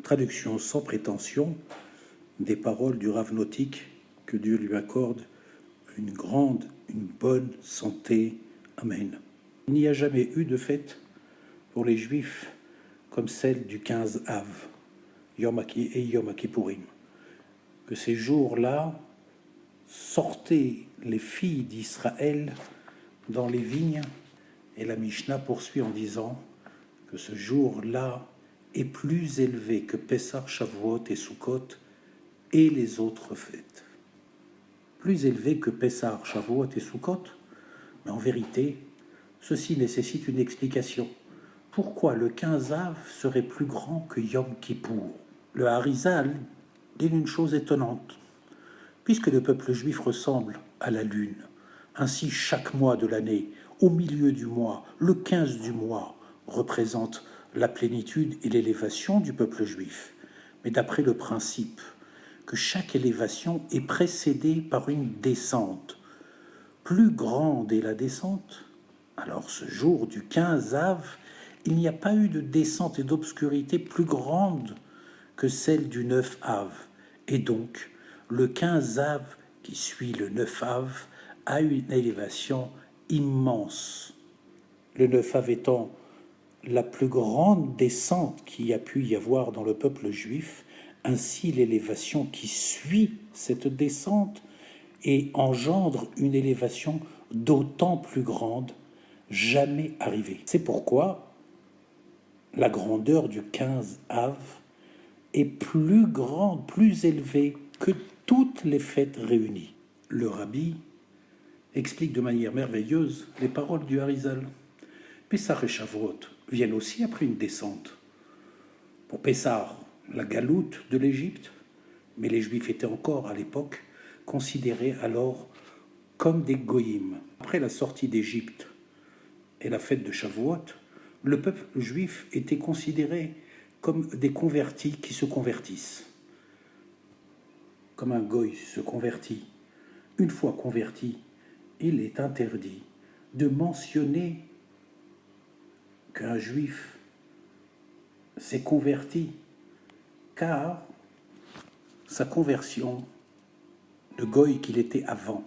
Traduction sans prétention des paroles du Rav Notik, que Dieu lui accorde une bonne santé. Amen. Il n'y a jamais eu de fête pour les Juifs comme celle du 15 Av, Yom Kippourim. Que ces jours-là sortaient les filles d'Israël dans les vignes, et la Mishnah poursuit en disant que ce jour-là est plus élevé que Pessah, Shavuot et Sukkot et les autres fêtes. Plus élevé que Pessah, Shavuot et Sukkot, mais en vérité, ceci nécessite une explication. Pourquoi le 15 Av serait plus grand que Yom Kippour? Le Harizal dit une chose étonnante. Puisque le peuple juif ressemble à la lune, ainsi chaque mois de l'année, au milieu du mois, le 15 du mois, représente la plénitude et l'élévation du peuple juif. Mais d'après le principe que chaque élévation est précédée par une descente, plus grande est la descente, alors ce jour du 15 Av, il n'y a pas eu de descente et d'obscurité plus grande que celle du 9 Av. Et donc, le 15 Av, qui suit le 9 Av, a une élévation immense. Le 9 Av étant la plus grande descente qu'il y a pu y avoir dans le peuple juif, ainsi l'élévation qui suit cette descente et engendre une élévation d'autant plus grande, jamais arrivée. C'est pourquoi la grandeur du 15 Av est plus grande, plus élevée que toutes les fêtes réunies. Le Rabbi explique de manière merveilleuse les paroles du Harizal. Pessah et Shavuot viennent aussi après une descente. Pour Pessah, la galoute de l'Égypte, mais les Juifs étaient encore à l'époque considérés alors comme des goïms. Après la sortie d'Égypte et la fête de Shavuot, le peuple juif était considéré comme des convertis qui se convertissent. Comme un goï se convertit. Une fois converti, il est interdit de mentionner qu'un juif s'est converti, car sa conversion, de goï qu'il était avant,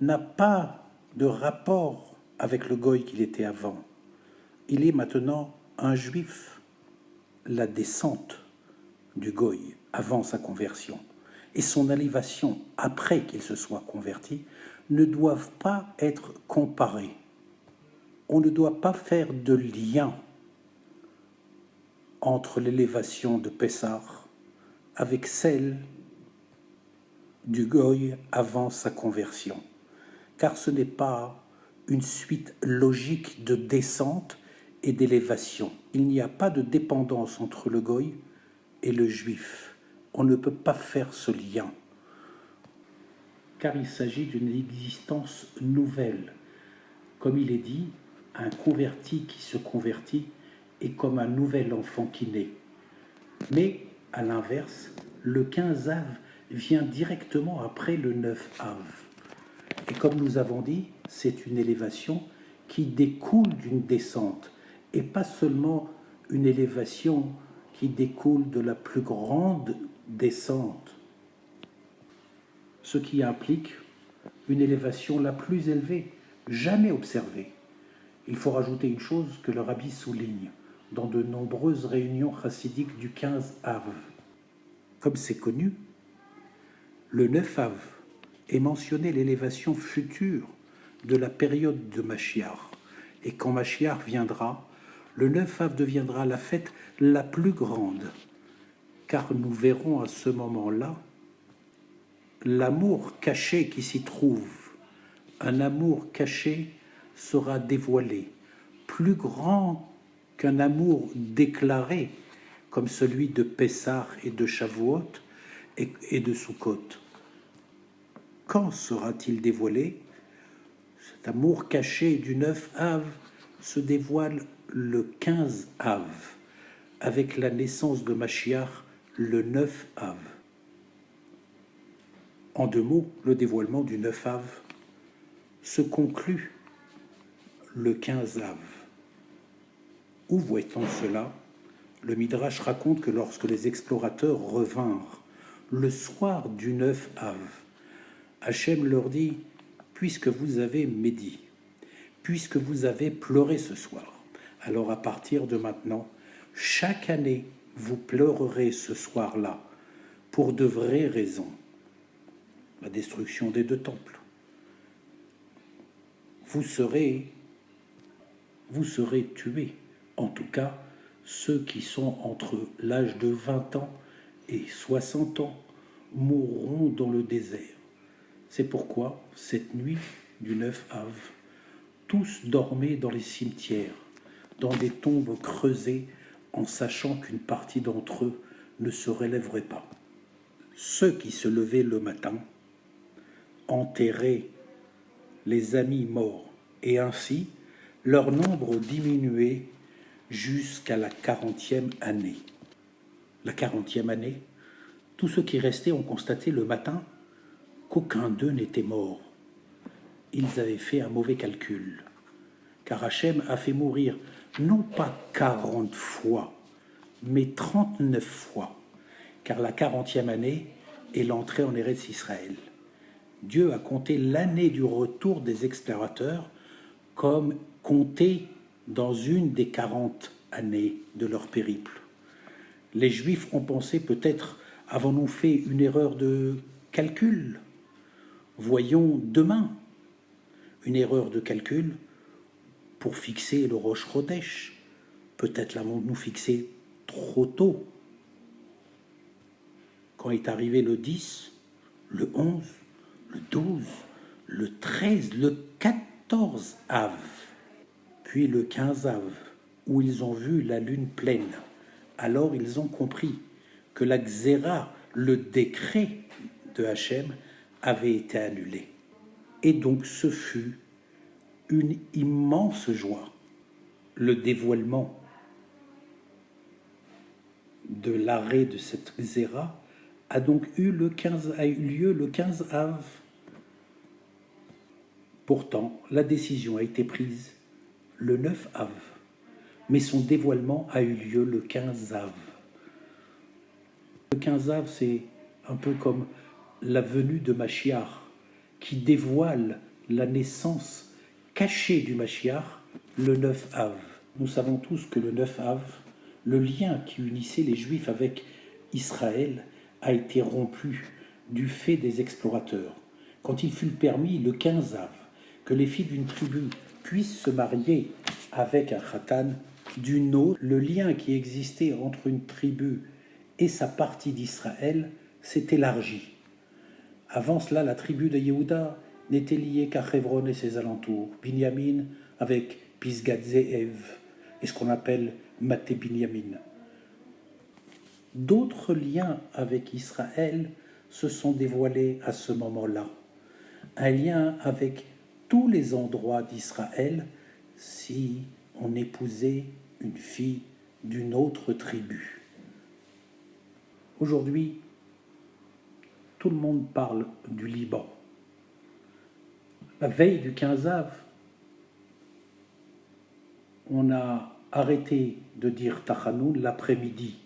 n'a pas de rapport avec le goï qu'il était avant. Il est maintenant un juif. La descente du goï avant sa conversion et son élévation après qu'il se soit converti ne doivent pas être comparés. On ne doit pas faire de lien entre l'élévation de Pessah avec celle du goï avant sa conversion, car ce n'est pas une suite logique de descente et d'élévation. Il n'y a pas de dépendance entre le goï et le juif. On ne peut pas faire ce lien, car il s'agit d'une existence nouvelle. Comme il est dit, un converti qui se convertit est comme un nouvel enfant qui naît. Mais, à l'inverse, le 15 Av vient directement après le 9 Av. Et comme nous avons dit, c'est une élévation qui découle d'une descente, et pas seulement une élévation qui découle de la plus grande descente, ce qui implique une élévation la plus élevée, jamais observée. Il faut rajouter une chose que le Rabbi souligne dans de nombreuses réunions chassidiques du 15 Av. Comme c'est connu, le 9 Av est mentionné l'élévation future de la période de Mashiach. Et quand Mashiach viendra, le 9 Av deviendra la fête la plus grande, car nous verrons à ce moment-là l'amour caché qui s'y trouve. Un amour caché sera dévoilé, plus grand qu'un amour déclaré, comme celui de Pessah et de Shavuot et de Sukkot. Quand sera-t-il dévoilé? Cet amour caché du 9 Av se dévoile le 15 Av, avec la naissance de Mashiach le 9 Av. En deux mots, le dévoilement du 9 Av se conclut le 15 Av. Où voit-on cela? Le Midrash raconte que lorsque les explorateurs revinrent le soir du 9 Av, Hachem leur dit, puisque vous avez médit, puisque vous avez pleuré ce soir, alors à partir de maintenant, chaque année, vous pleurerez ce soir-là pour de vraies raisons. La destruction des 2 temples. Vous serez tués. En tout cas, ceux qui sont entre l'âge de 20 ans et 60 ans mourront dans le désert. C'est pourquoi, cette nuit du 9 Av, tous dormaient dans les cimetières, dans des tombes creusées, en sachant qu'une partie d'entre eux ne se relèverait pas. Ceux qui se levaient le matin enterraient les amis morts, et ainsi leur nombre diminuait jusqu'à la 40e année. La 40e année, tous ceux qui restaient ont constaté le matin qu'aucun d'eux n'était mort. Ils avaient fait un mauvais calcul, car Hachem a fait mourir non pas 40 fois, mais 39 fois, car la 40e année est l'entrée en Eretz Israël. Dieu a compté l'année du retour des explorateurs comme comptée dans une des 40 années de leur périple. Les Juifs ont pensé peut-être avons-nous fait une erreur de calcul? Voyons demain. Une erreur de calcul pour fixer le Rosh Chodesh. Peut-être l'avons-nous fixé trop tôt. Quand est arrivé le 10, le 11, le 12, le 13, le 14 Av, puis le 15 Av, où ils ont vu la lune pleine. Alors ils ont compris que la Xéra, le décret de Hachem, avait été annulé. Et donc ce fut une immense joie. Le dévoilement de l'arrêt de cette Xéra a donc eu lieu le 15 Av. Pourtant, la décision a été prise le 9 Av, mais son dévoilement a eu lieu le 15 Av. Le 15 Av, c'est un peu comme la venue de Mashiach, qui dévoile la naissance cachée du Mashiach le 9 Av. Nous savons tous que le 9 Av, le lien qui unissait les Juifs avec Israël a été rompu du fait des explorateurs. Quand il fut permis le 15 Av que les filles d'une tribu puissent se marier avec un khatan d'une autre, le lien qui existait entre une tribu et sa partie d'Israël s'est élargi. Avant cela, la tribu de Yehuda n'était liée qu'à Hebron et ses alentours, Binyamin avec Pisgat Ze'ev et ce qu'on appelle Maté Binyamin. D'autres liens avec Israël se sont dévoilés à ce moment-là. Un lien avec tous les endroits d'Israël si on épousait une fille d'une autre tribu. Aujourd'hui, tout le monde parle du Liban. La veille du 15 Av, on a arrêté de dire Tachanoun l'après-midi,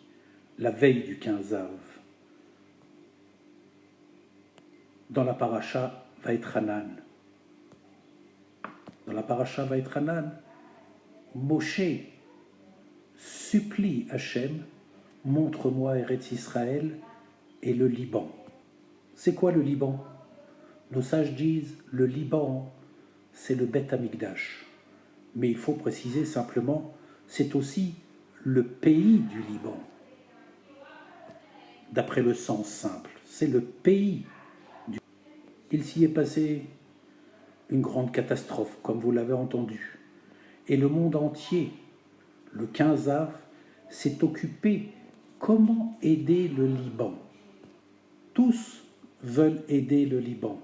la veille du 15 Av. Dans la paracha Vaïtranan. Dans la paracha Vaïtranan, Moshe supplie Hachem, montre-moi Eretz Israël et le Liban. C'est quoi le Liban? Nos sages disent, le Liban, c'est le Beth Amikdash. Mais il faut préciser simplement, c'est aussi le pays du Liban. D'après le sens simple, c'est le pays du... Il s'y est passé une grande catastrophe, comme vous l'avez entendu. Et le monde entier, le 15 Av, s'est occupé comment aider le Liban. Tous veulent aider le Liban,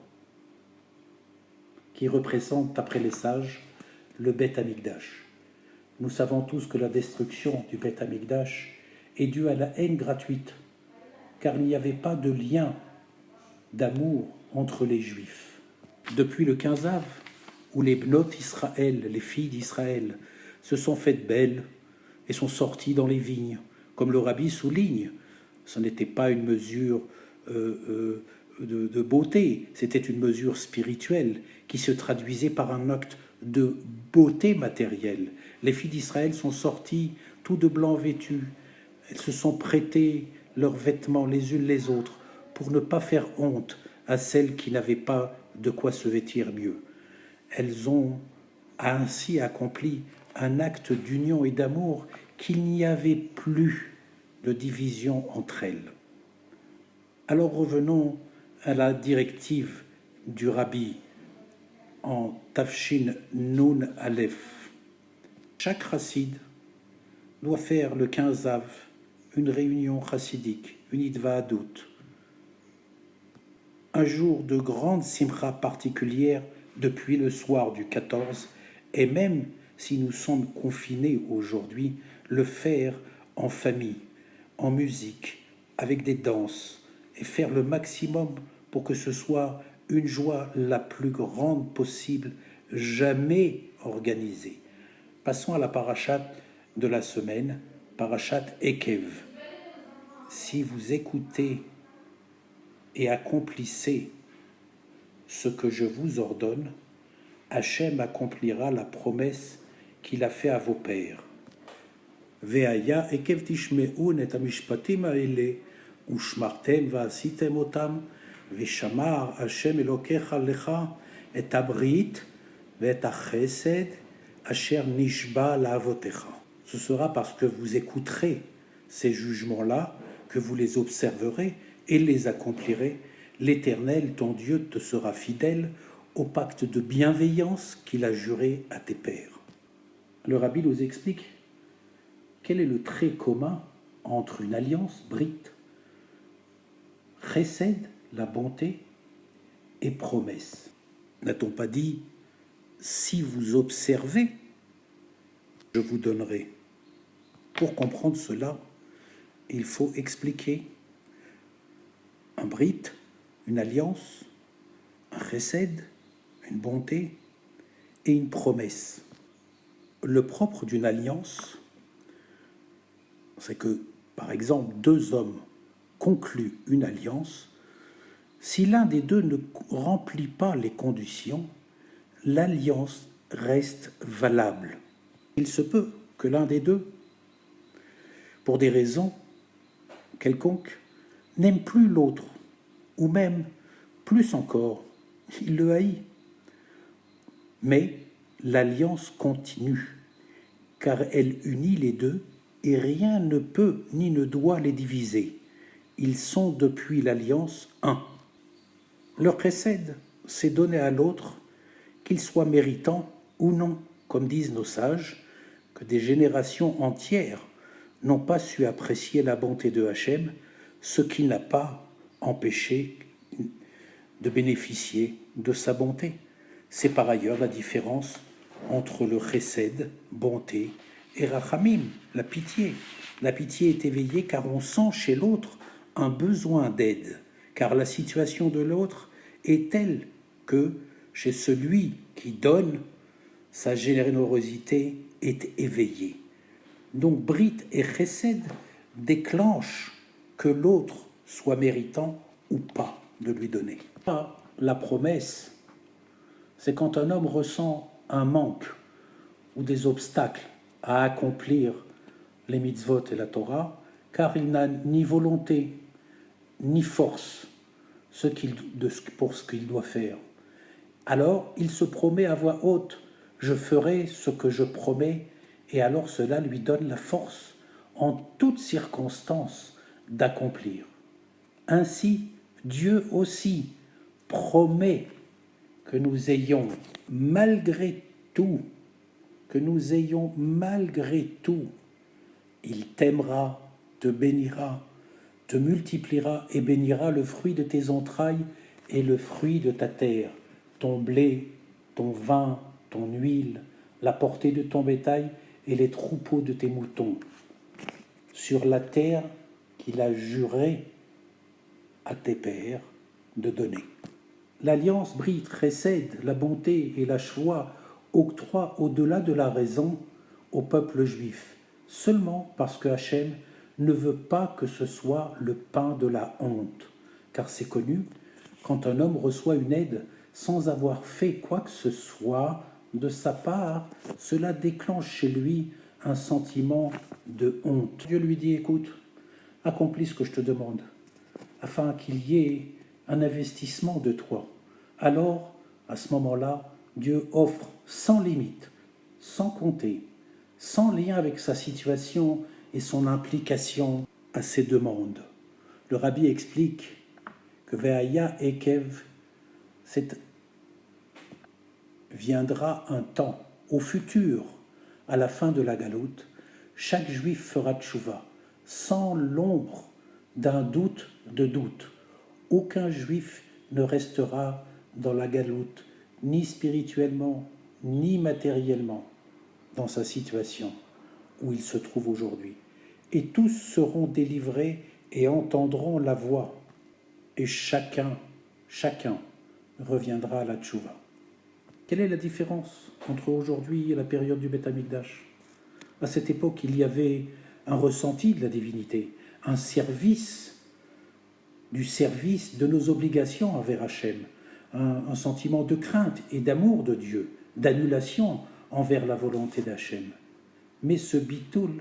qui représente, d'après les sages, le Beth Amikdash. Nous savons tous que la destruction du Beth Amikdash est due à la haine gratuite, car il n'y avait pas de lien d'amour entre les Juifs. Depuis le 15 Av, où les Bnot Israël, les filles d'Israël, se sont faites belles et sont sorties dans les vignes Comme le rabbi souligne, ce n'était pas une mesure de beauté, c'était une mesure spirituelle qui se traduisait par un acte de beauté matérielle. Les filles d'Israël sont sorties tout de blanc vêtues, elles se sont prêtées leurs vêtements les unes les autres pour ne pas faire honte à celles qui n'avaient pas de quoi se vêtir mieux. Elles ont ainsi accompli un acte d'union et d'amour qu'il n'y avait plus de division entre elles. Alors revenons à la directive du rabbi en Tafshin Nun Aleph. Chaque chassid doit faire le 15 Av une réunion chassidique, une Idvahadout, un jour de grande simcha particulière depuis le soir du 14, et même si nous sommes confinés aujourd'hui, le faire en famille, en musique, avec des danses, et faire le maximum pour que ce soit une joie la plus grande possible, jamais organisée. Passons à la parashat de la semaine, parashat Ekev. Si vous écoutez et accomplissez ce que je vous ordonne, Hachem accomplira la promesse qu'il a fait à vos pères. Ve'aya ekev tishme'un et hamishpatim ha'ele ushmartem va'asitem otam ve'shamar Hachem Elokecha lecha et habrit ve'et hachesed asher nishba la'avotecha. Ce sera parce que vous écouterez ces jugements-là, que vous les observerez et les accomplirez. L'Éternel, ton Dieu, te sera fidèle au pacte de bienveillance qu'il a juré à tes pères. Le rabbi nous explique quel est le trait commun entre une alliance, Brit, Chesed, la bonté, et promesse. N'a-t-on pas dit « si vous observez, je vous donnerai ». Pour comprendre cela, il faut expliquer un Brit, une alliance, un Chesed, une bonté et une promesse. Le propre d'une alliance, c'est que, par exemple, deux hommes concluent une alliance. Si l'un des deux ne remplit pas les conditions, l'alliance reste valable. Il se peut que l'un des deux, pour des raisons quelconques, n'aime plus l'autre, ou même, plus encore, il le haït. Mais l'alliance continue, car elle unit les deux et rien ne peut ni ne doit les diviser. Ils sont depuis l'alliance un. Leur précède, c'est donner à l'autre, qu'il soit méritant ou non, comme disent nos sages, que des générations entières n'ont pas su apprécier la bonté de Hachem, ce qui n'a pas empêché de bénéficier de sa bonté. C'est par ailleurs la différence entre le chesed, bonté, et rachamim, la pitié. La pitié est éveillée car on sent chez l'autre un besoin d'aide, car la situation de l'autre est telle que chez celui qui donne, sa générosité est éveillée. Donc Brit et chesed déclenchent que l'autre soit méritant ou pas de lui donner. La promesse, c'est quand un homme ressent un manque ou des obstacles à accomplir les mitzvot et la Torah, car il n'a ni volonté ni force pour ce qu'il doit faire. Alors il se promet à voix haute, je ferai ce que je promets, et alors cela lui donne la force en toutes circonstances d'accomplir. Ainsi, Dieu aussi promet que nous ayons malgré tout, il t'aimera, te bénira, te multipliera et bénira le fruit de tes entrailles et le fruit de ta terre, ton blé, ton vin, ton huile, la portée de ton bétail et les troupeaux de tes moutons, sur la terre qu'il a juré à tes pères de donner. L'alliance Brit, Chesed, la bonté et la Shoah octroient au-delà de la raison au peuple juif, seulement parce que Hachem ne veut pas que ce soit le pain de la honte, car c'est connu, quand un homme reçoit une aide sans avoir fait quoi que ce soit de sa part, cela déclenche chez lui un sentiment de honte. Dieu lui dit, écoute, accomplis ce que je te demande, afin qu'il y ait un investissement de toi. Alors, à ce moment-là, Dieu offre sans limite, sans compter, sans lien avec sa situation et son implication à ses demandes. Le rabbi explique que Ve'aya Ekev, viendra un temps, au futur, à la fin de la galoute, chaque juif fera tchouva, sans l'ombre d'un doute de doute. Aucun juif ne restera dans la galoute, ni spirituellement, ni matériellement, dans sa situation où il se trouve aujourd'hui. Et tous seront délivrés et entendront la voix, et chacun reviendra à la tchouva. Quelle est la différence entre aujourd'hui et la période du Beth Amikdash? À cette époque, il y avait un ressenti de la divinité, un service, du service de nos obligations envers Hachem, un sentiment de crainte et d'amour de Dieu, d'annulation envers la volonté d'Hachem. Mais ce bitoul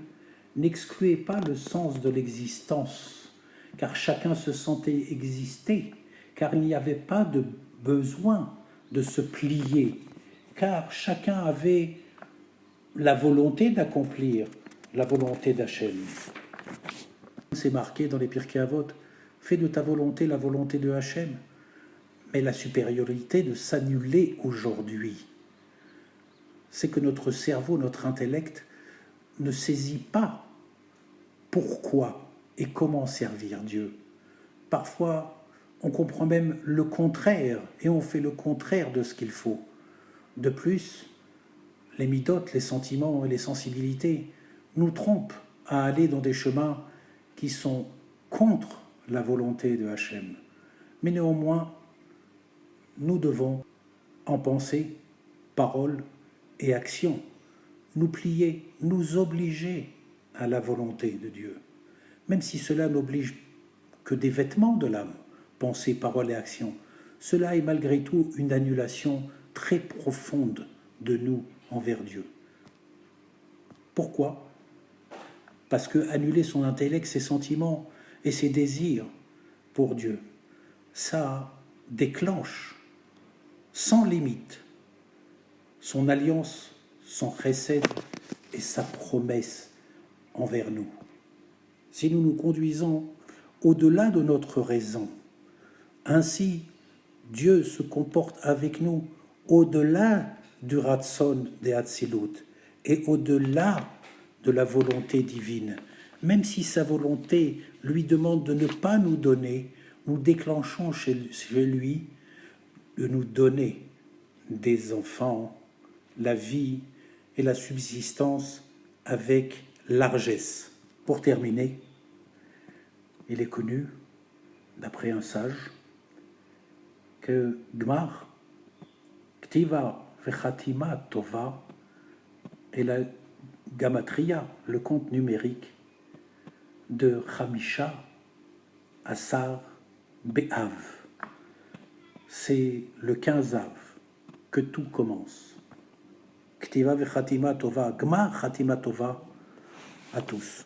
n'excluait pas le sens de l'existence, car chacun se sentait exister, car il n'y avait pas de besoin de se plier, car chacun avait la volonté d'accomplir la volonté d'Hachem. C'est marqué dans les Pirkei Avot, fais de ta volonté la volonté de Hachem, mais la supériorité de s'annuler aujourd'hui, c'est que notre cerveau, notre intellect ne saisit pas pourquoi et comment servir Dieu. Parfois, on comprend même le contraire et on fait le contraire de ce qu'il faut. De plus, les midotes, les sentiments et les sensibilités nous trompent à aller dans des chemins qui sont contre la volonté de Hachem. Mais néanmoins, nous devons, en pensée, parole et action, nous plier, nous obliger à la volonté de Dieu. Même si cela n'oblige que des vêtements de l'âme, pensée, parole et action, cela est malgré tout une annulation très profonde de nous envers Dieu. Pourquoi? Parce que annuler son intellect, ses sentiments et ses désirs pour Dieu, ça déclenche sans limite son alliance, son chesed et sa promesse envers nous. Si nous nous conduisons au-delà de notre raison, ainsi Dieu se comporte avec nous au-delà du Ratson des Hatzilut et au-delà de la volonté divine. Même si sa volonté lui demande de ne pas nous donner, nous déclenchons chez lui de nous donner des enfants, la vie et la subsistance avec largesse. Pour terminer, il est connu, d'après un sage, que Gmar, Ktiva Vechatima Tova est la gamatria, le compte numérique de Chamisha Asar Be'av. C'est le 15 Av que tout commence. Ktiva Vechatima Tova, Gmar Chatima Tova à tous.